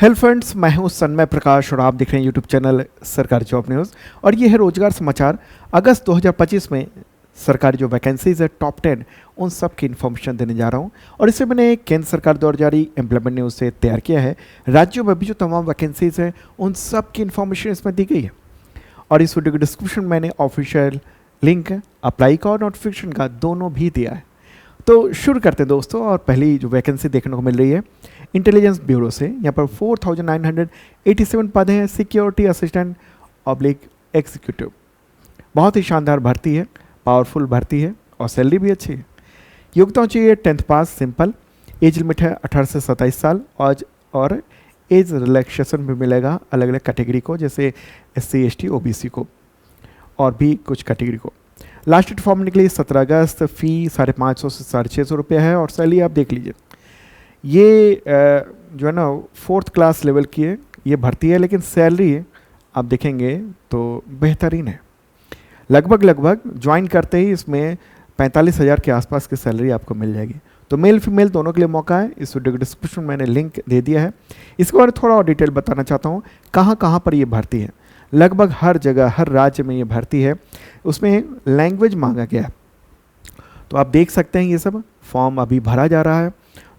Hello friends, मैं हूं सन्मय प्रकाश और आप देख रहे हैं यूट्यूब चैनल सरकारी जॉब न्यूज़। और ये है रोजगार समाचार। अगस्त 2025 में सरकारी जो वैकेंसीज है टॉप 10 उन सब की इन्फॉर्मेशन देने जा रहा हूं। और इसे मैंने केंद्र सरकार द्वारा जारी एम्प्लॉयमेंट न्यूज़ से तैयार किया है। राज्यों में भी जो तमाम वैकेंसीज हैं उन सब की इन्फॉर्मेशन इसमें दी गई है। और इस वीडियो के डिस्क्रिप्शन में मैंने ऑफिशियल लिंक अप्लाई का और नोटिफिकेशन का दोनों भी दिया है। तो शुरू करते हैं दोस्तों। और पहली जो वैकेंसी देखने को मिल रही है इंटेलिजेंस ब्यूरो से, यहाँ पर 4987 पद हैं सिक्योरिटी असिस्टेंट ऑब्लिक एग्जीक्यूटिव। बहुत ही शानदार भर्ती है, पावरफुल भर्ती है और सैलरी भी अच्छी है। योग्यता चाहिए 10th पास सिंपल, एज लिमिट है 18 से 27 साल और एज रिलैक्सेशन भी मिलेगा अलग अलग कैटेगरी को, जैसे SC ST OBC को और भी कुछ कैटेगरी को। लास्ट डेट फॉर्म निकली 17 अगस्त। फ़ी 550 से 650 रुपये है और सैलरी आप देख लीजिए। ये जो है ना 4th क्लास लेवल की है ये भर्ती है, लेकिन सैलरी आप देखेंगे तो बेहतरीन है। लगभग ज्वाइन करते ही इसमें 45,000 के आसपास की सैलरी आपको मिल जाएगी। तो मेल फीमेल दोनों के लिए मौका है। इस वीडियो के डिस्क्रिप्शन में मैंने लिंक दे दिया है। इसके बारे में थोड़ा और डिटेल बताना चाहता हूँ कहाँ पर ये भर्ती है। लगभग हर जगह हर राज्य में ये भर्ती है। उसमें लैंग्वेज मांगा गया है, तो आप देख सकते हैं ये सब फॉर्म अभी भरा जा रहा है,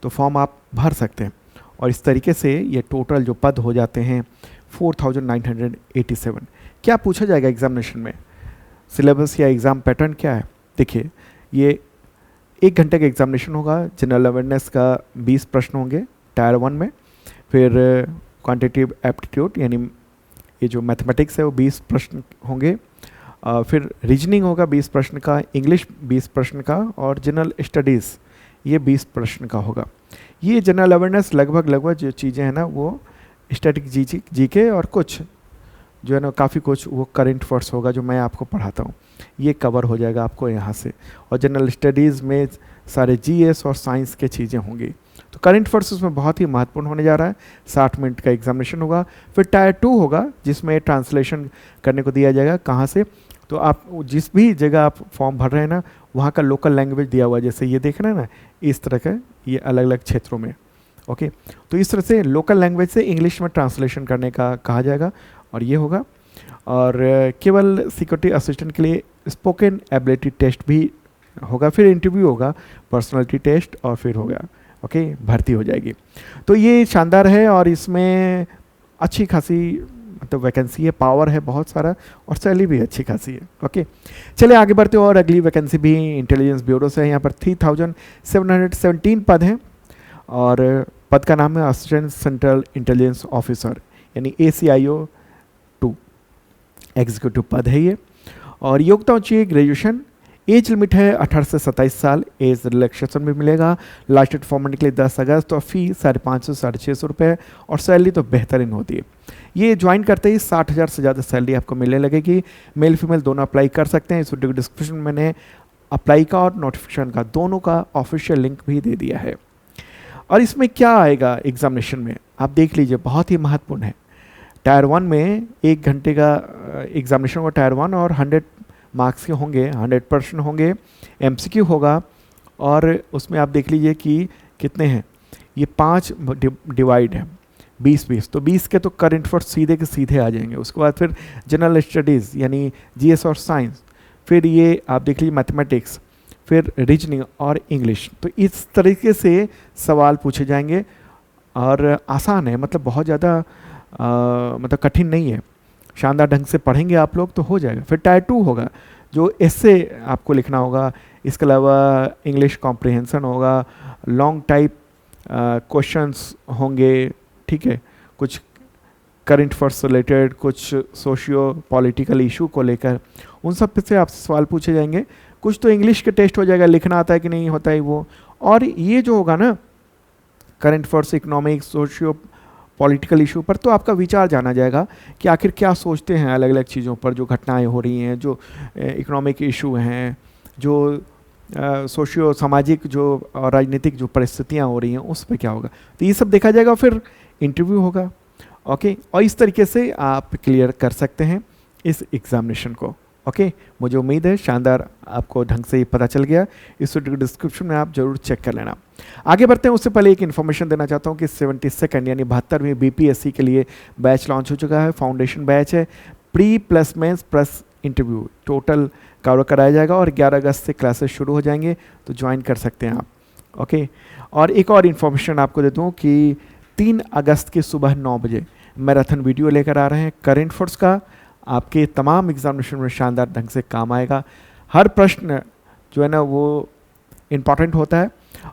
तो फॉर्म आप भर सकते हैं। और इस तरीके से ये टोटल जो पद हो जाते हैं 4987। क्या पूछा जाएगा एग्जामिनेशन में, सिलेबस या एग्ज़ाम पैटर्न क्या है? देखिए, ये 1 घंटे का एग्जामिनेशन होगा। जनरल अवेयरनेस का 20 प्रश्न होंगे टायर 1 में। फिर क्वांटिटेटिव एप्टीट्यूड यानी ये जो मैथमेटिक्स है वो 20 प्रश्न होंगे। फिर रीजनिंग होगा 20 प्रश्न का, इंग्लिश 20 प्रश्न का और जनरल स्टडीज़ ये 20 प्रश्न का होगा। ये जनरल अवेयरनेस लगभग जो चीज़ें हैं ना वो स्टैटिक जीके और कुछ जो है ना काफ़ी कुछ वो करंट अफेयर्स होगा जो मैं आपको पढ़ाता हूँ, ये कवर हो जाएगा आपको यहाँ से। और जनरल स्टडीज़ में सारे GS और साइंस के चीज़ें होंगी। तो करंट अफेयर्स उसमें बहुत ही महत्वपूर्ण होने जा रहा है। 60 मिनट का एग्जामिनेशन होगा। फिर टायर 2 होगा जिसमें ट्रांसलेशन करने को दिया जाएगा। कहाँ से? तो आप जिस भी जगह आप फॉर्म भर रहे हैं ना वहाँ का लोकल लैंग्वेज दिया हुआ है, जैसे ये देख रहे हैं ना इस तरह का, ये अलग अलग क्षेत्रों में। ओके, तो इस तरह से लोकल लैंग्वेज से इंग्लिश में ट्रांसलेशन करने का कहा जाएगा और ये होगा। और केवल सिक्योरिटी असिस्टेंट के लिए स्पोकन एबिलिटी टेस्ट भी होगा, फिर इंटरव्यू होगा, पर्सनालिटी टेस्ट और फिर होगा ओके भर्ती हो जाएगी। तो ये शानदार है और इसमें अच्छी खासी मतलब वैकेंसी है, पावर है बहुत सारा और सैलरी भी अच्छी खासी है। ओके, चलिए आगे बढ़ते हैं। और अगली वैकेंसी भी इंटेलिजेंस ब्यूरो से है। यहाँ पर 3717 पद हैं और पद का नाम है असिस्टेंट सेंट्रल इंटेलिजेंस ऑफिसर यानी ACIO 2 एग्जीक्यूटिव पद है ये। और योग्यता चाहिए ग्रेजुएशन, एज लिमिट है 18 से 27 साल, एज रिलैक्सेशन भी मिलेगा। लास्ट डेट फॉर्म निकले 10 अगस्त और फी 550 से 650 रुपये और सैलरी तो बेहतरीन होती है। ये ज्वाइन करते ही 60,000 से ज़्यादा सैलरी आपको मिलने लगेगी। मेल फीमेल दोनों अप्लाई कर सकते हैं। इस वीडियो के डिस्क्रिप्शन में मैंने अप्लाई का और नोटिफिकेशन का दोनों का ऑफिशियल लिंक भी दे दिया है। और इसमें क्या आएगा एग्जामिनेशन में आप देख लीजिए, बहुत ही महत्वपूर्ण है। टायर 1 में 1 घंटे का एग्जामिनेशन होगा टायर 1 और 100 मार्क्स के होंगे, 100 प्रश्न होंगे, MCQ होगा। और उसमें आप देख लीजिए कि कितने हैं, ये 5 डिवाइड है 20-20। तो 20 के तो करंट अफेयर्स सीधे के सीधे आ जाएंगे। उसके बाद फिर जनरल स्टडीज़ यानी GS और साइंस, फिर ये आप देख लीजिए मैथमेटिक्स, फिर रीजनिंग और इंग्लिश। तो इस तरीके से सवाल पूछे जाएंगे और आसान है, मतलब बहुत ज़्यादा मतलब कठिन नहीं है। शानदार ढंग से पढ़ेंगे आप लोग तो हो जाएगा। फिर टायर 2 होगा जो एस्से आपको लिखना होगा। इसके अलावा इंग्लिश कॉम्प्रिहेंशन होगा, लॉन्ग टाइप क्वेश्चंस होंगे, ठीक है, कुछ करंट अफेयर्स रिलेटेड, कुछ सोशियो पॉलिटिकल इशू को लेकर उन सब से आपसे सवाल पूछे जाएंगे। कुछ तो इंग्लिश के टेस्ट हो जाएगा, लिखना आता है कि नहीं होता है वो। और ये जो होगा ना current affairs, economics, socio political issue पर, तो आपका विचार जाना जाएगा कि आखिर क्या सोचते हैं अलग अलग चीज़ों पर जो घटनाएं हो रही हैं, जो इकोनॉमिक इशू हैं, जो सोशियो सामाजिक जो राजनीतिक जो परिस्थितियां हो रही हैं उस पर क्या होगा। तो ये सब देखा जाएगा, फिर इंटरव्यू होगा। ओके, और इस तरीके से आप क्लियर कर सकते हैं इस एग्ज़ामिनेशन को। ओके, मुझे उम्मीद है शानदार आपको ढंग से पता चल गया। इस वीडियो के डिस्क्रिप्शन में आप जरूर चेक कर लेना। आगे बढ़ते हैं, उससे पहले एक इन्फॉर्मेशन देना चाहता हूं कि 72nd यानी 72वीं BPSC के लिए बैच लॉन्च हो चुका है। फाउंडेशन बैच है, pre plus mains plus interview total cover कराया जाएगा और 11 अगस्त से क्लासेस शुरू हो जाएंगे, तो ज्वाइन कर सकते हैं आप। ओके, और एक और इन्फॉर्मेशन आपको दे दूँ कि 3 अगस्त की सुबह 9 बजे मैराथन वीडियो लेकर आ रहे हैं करंट अफेयर्स का। आपके तमाम एग्जामिनेशन में शानदार ढंग से काम आएगा। हर प्रश्न जो है ना वो इम्पॉर्टेंट होता है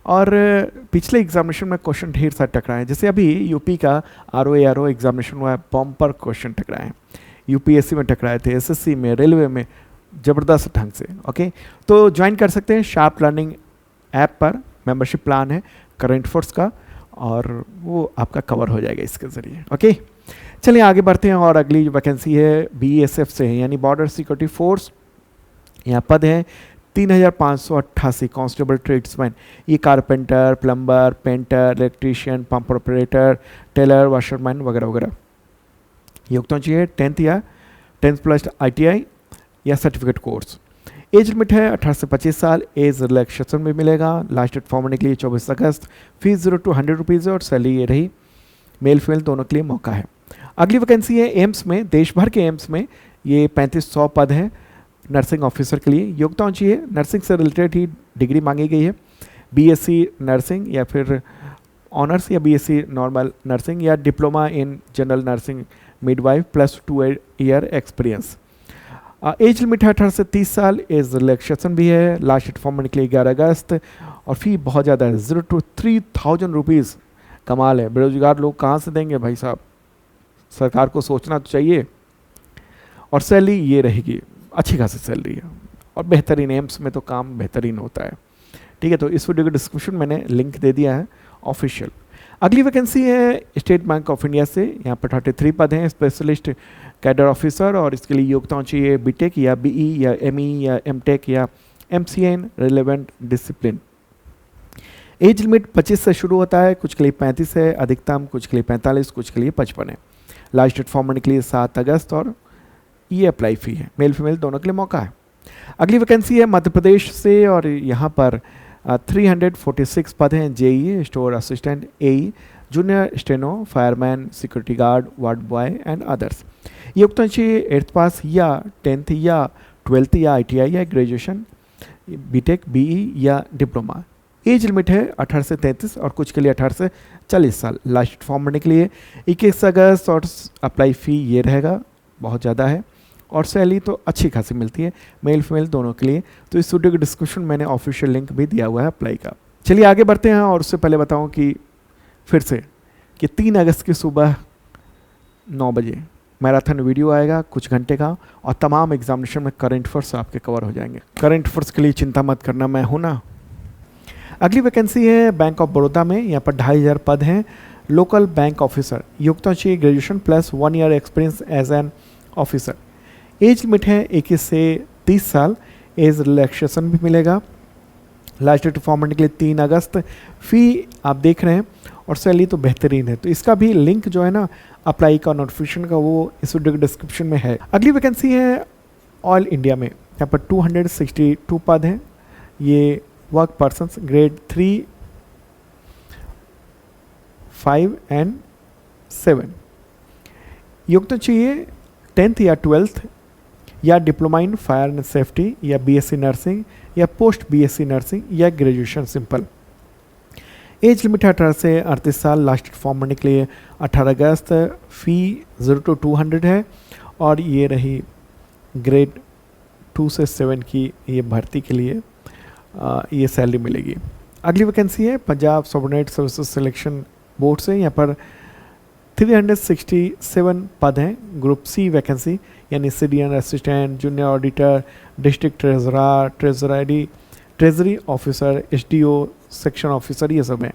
और पिछले एग्जामिनेशन में क्वेश्चन ढेर सारे टकराए हैं। जैसे अभी यूपी का RO एग्जामिनेशन हुआ है, बम्पर क्वेश्चन टकराए हैं। UPSC में टकराए थे, SSC में, रेलवे में, ज़बरदस्त ढंग से। ओके, तो ज्वाइन कर सकते हैं शार्प लर्निंग ऐप पर। मेंबरशिप प्लान है करंट अफेयर्स का और वो आपका कवर हो जाएगा इसके ज़रिए। ओके, चलिए आगे बढ़ते हैं और अगली जो वैकेंसी है BSF से है, यानी बॉर्डर सिक्योरिटी फोर्स। यहाँ पद है 3588 कांस्टेबल ट्रेड्समैन। ये carpenter, plumber, painter, electrician, pump operator, tailor, washerman वगैरह वगैरह। योग्यता चाहिए 10th या 10th प्लस ITI या सर्टिफिकेट कोर्स। एज लिमिट है 18 से 25 साल। एज रिलैक्सेशन भी मिलेगा। लास्ट डेट फॉर्म होने के लिए 24 अगस्त। फीस 0 to 100 रुपीज़ और सैलरी ये रही। मेल फीमेल दोनों के लिए मौका है। अगली वैकेंसी है एम्स में, देश भर के एम्स में ये 3500 पद हैं नर्सिंग ऑफिसर के लिए। योग्यता चाहिए नर्सिंग से रिलेटेड ही डिग्री मांगी गई है। BSc नर्सिंग या फिर ऑनर्स या BSc नॉर्मल नर्सिंग या diploma in general nursing midwife plus 2 year experience. As limit है 18 से 30 साल। एज रिलैक्सेशन भी है। लास्ट डेट फॉर्म निकले 11 अगस्त और फी बहुत ज़्यादा है, 0 to 3000 रुपीज़। कमाल है, बेरोजगार लोग कहाँ से देंगे भाई साहब, सरकार को सोचना तो चाहिए। और सैलरी ये रहेगी, अच्छी खासी सैलरी है और बेहतरीन, एम्स में तो काम बेहतरीन होता है। ठीक है, तो इस वीडियो के डिस्क्रिप्शन मैंने लिंक दे दिया है ऑफिशियल। अगली वैकेंसी है स्टेट बैंक ऑफ इंडिया से। यहाँ पर 33 पद हैं स्पेशलिस्ट कैडर ऑफिसर और इसके लिए योग्यता चाहिए BTech या BE या ME या MTech या MCN relevant discipline. Age limit 25 से शुरू होता है, कुछ के लिए 35 है अधिकतम, कुछ के लिए 45, कुछ के लिए 55 है। लास्ट डेट फॉर्म होने के लिए 7 अगस्त और ये अप्लाई फी है। मेल फीमेल दोनों के लिए मौका है। अगली वैकेंसी है मध्य प्रदेश से और यहाँ पर 346 पद हैं। JE store assistant, AE junior steno, fireman, security guard, ward boy and others. योग्यता चाहिए 8th पास या 10th या 12th या ITI या ग्रेजुएशन, BTech BE या डिप्लोमा। एज लिमिट है 18 से 33 और कुछ के लिए 18 से 40 साल। लास्ट फॉर्म भरने के लिए 21 अगस्त और अप्लाई फ़ी ये रहेगा, बहुत ज़्यादा है और सैलरी तो अच्छी खासी मिलती है मेल फीमेल दोनों के लिए। तो इस वीडियो के डिस्क्रिप्शन मैंने ऑफिशियल लिंक भी दिया हुआ है अप्लाई का। चलिए आगे बढ़ते हैं और उससे पहले बताऊं कि फिर से कि 3 अगस्त की सुबह 9 बजे मैराथन वीडियो आएगा कुछ घंटे का और तमाम एग्जामिनेशन में करंट अफेयर्स आपके कवर हो जाएंगे। करंट अफेयर्स के लिए चिंता मत करना, मैं हूँ ना। अगली वैकेंसी है बैंक ऑफ बड़ौदा में। यहाँ पर 2500 पद हैं लोकल बैंक ऑफिसर। योग्यता चाहिए graduation plus 1 year experience as an officer. Age limit है 21 से 30 साल। एज रिलैक्सेशन भी मिलेगा। लास्ट डेट फॉर्म भरने के लिए 3 अगस्त। फ़ी आप देख रहे हैं और सैलरी तो बेहतरीन है। तो इसका भी लिंक जो है ना अप्लाई का नोटिफिकेशन का वो इस वीडियो के डिस्क्रिप्शन में है। अगली वैकेंसी है ऑल इंडिया में। यहाँ पर 262 पद हैं। ये वर्क पर्सन्स ग्रेड 3, 5 एंड 7। योग्यता चाहिए 10th या 12th या diploma in fire and safety या BSc नर्सिंग या पोस्ट BSc नर्सिंग या ग्रेजुएशन सिंपल। एज लिमिट 18 से 38 साल। लास्ट फॉर्म भरने के लिए 18 अगस्त। फ़ी 0 to 200 है और ये रही ग्रेड 2 से 7 की ये भर्ती के लिए ये सैलरी मिलेगी। अगली वैकेंसी है Punjab subordinate services selection board से। यहाँ पर 367 पद हैं। ग्रुप C वैकेंसी यानी senior assistant, junior auditor, district treasurer, treasury officer, SDO, section officer, ये सब हैं।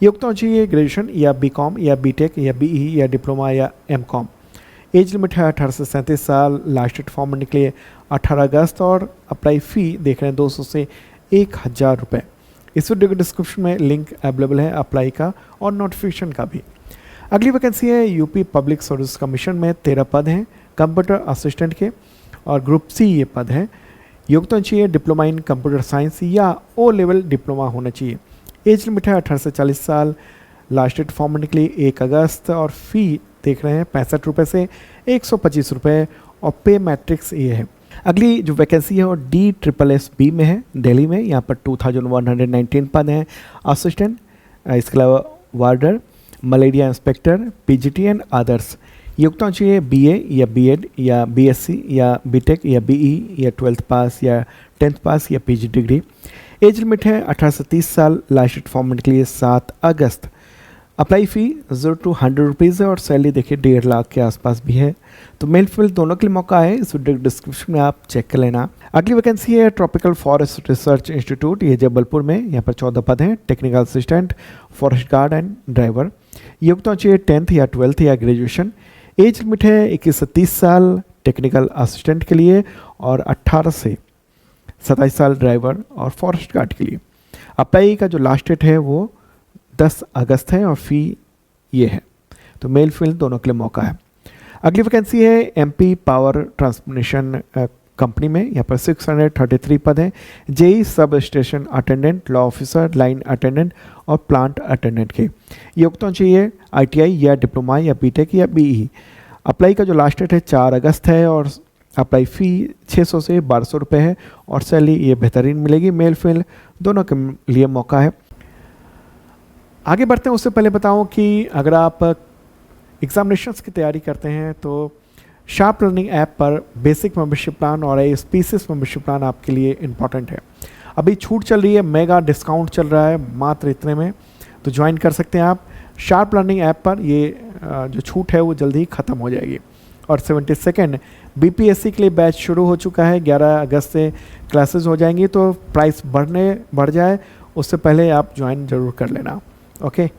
योग्यता चाहिए ग्रेजुएशन या BCom या BTech या BE या डिप्लोमा या MCom। एज लिमिट है 18 से 37 साल। लास्ट डेट फॉर्म भरने के लिए 18 अगस्त और अप्लाई फ़ी देख रहे हैं 200 से 1000 रुपये। इस वीडियो के डिस्क्रिप्शन में लिंक अवेलेबल है अप्लाई का और नोटिफिकेशन का भी। अगली वैकेंसी है यूपी पब्लिक सर्विस कमीशन में 13 पद हैं कंप्यूटर असिस्टेंट के और ग्रुप सी ये पद है। योग्यता चाहिए डिप्लोमा इन कंप्यूटर साइंस या ओ लेवल डिप्लोमा होना चाहिए। एज लिमिट है 18 से 40 साल। लास्ट डेट फॉर्म भरने के लिए 1 अगस्त और फ़ी देख रहे हैं 65 रुपये से 125 रुपये और पे मैट्रिक्स ये है। अगली जो वैकेंसी है वो DSSB में है, दिल्ली में। यहाँ पर 2119 पद हैं। असिस्टेंट, इसके अलावा warder, malaria inspector, PGT and others. योग्यता चाहिए BA या BEd या BSc या BTech या BE या 12th पास या 10th पास या PG डिग्री। एज लिमिट है 18 से 30 साल। लास्ट डेट फॉर्मेट के लिए 7 अगस्त। अप्लाई फ़ी 0 to 100 रुपीज़ है और सैलरी देखिए 1.5 लाख के आसपास भी है। तो मेल फीमेल दोनों के लिए मौका है, इस वीडियो डिस्क्रिप्शन में आप चेक कर लेना। अगली वैकेंसी है ट्रॉपिकल फॉरेस्ट रिसर्च इंस्टीट्यूट, ये जबलपुर में। यहाँ पर 14 पद हैं। Technical assistant, forest guard and driver. योग्यता चाहिए 10th या 12th या ग्रेजुएशन। एज लिमिट है 21 से 30 साल टेक्निकल असिस्टेंट के लिए और 18 से 27 साल ड्राइवर और फॉरेस्ट गार्ड के लिए। अप्लाई का जो लास्ट डेट है वो 10 अगस्त है और फ़ी ये है। तो मेल फीमेल दोनों के लिए मौका है। अगली वैकेंसी है MP पावर ट्रांसमिशन कंपनी में। यहाँ पर 633 पद हैं। JE sub station attendant, law officer, line attendant और प्लांट अटेंडेंट के। योग्यता चाहिए ITI या डिप्लोमा या BTech या BE। अप्लाई का जो लास्ट डेट है 4 अगस्त है और अप्लाई फ़ी 600 से 1200 रुपये है और सैलरी ये बेहतरीन मिलेगी। मेल फीमेल दोनों के लिए मौका है। आगे बढ़ते हैं उससे पहले बताऊं कि अगर आप एग्जामिनेशंस की तैयारी करते हैं तो शार्प लर्निंग ऐप पर बेसिक मेंबरशिप प्लान और स्पीसीज मेंबरशिप प्लान आपके लिए इम्पॉर्टेंट है। अभी छूट चल रही है, मेगा डिस्काउंट चल रहा है मात्र इतने में, तो ज्वाइन कर सकते हैं आप शार्प लर्निंग ऐप पर। ये जो छूट है वो जल्दी ही ख़त्म हो जाएगी। और 72nd BPSC के लिए बैच शुरू हो चुका है। 11 अगस्त से क्लासेस हो जाएंगी, तो प्राइस बढ़ जाए उससे पहले आप ज्वाइन ज़रूर कर लेना। ओके।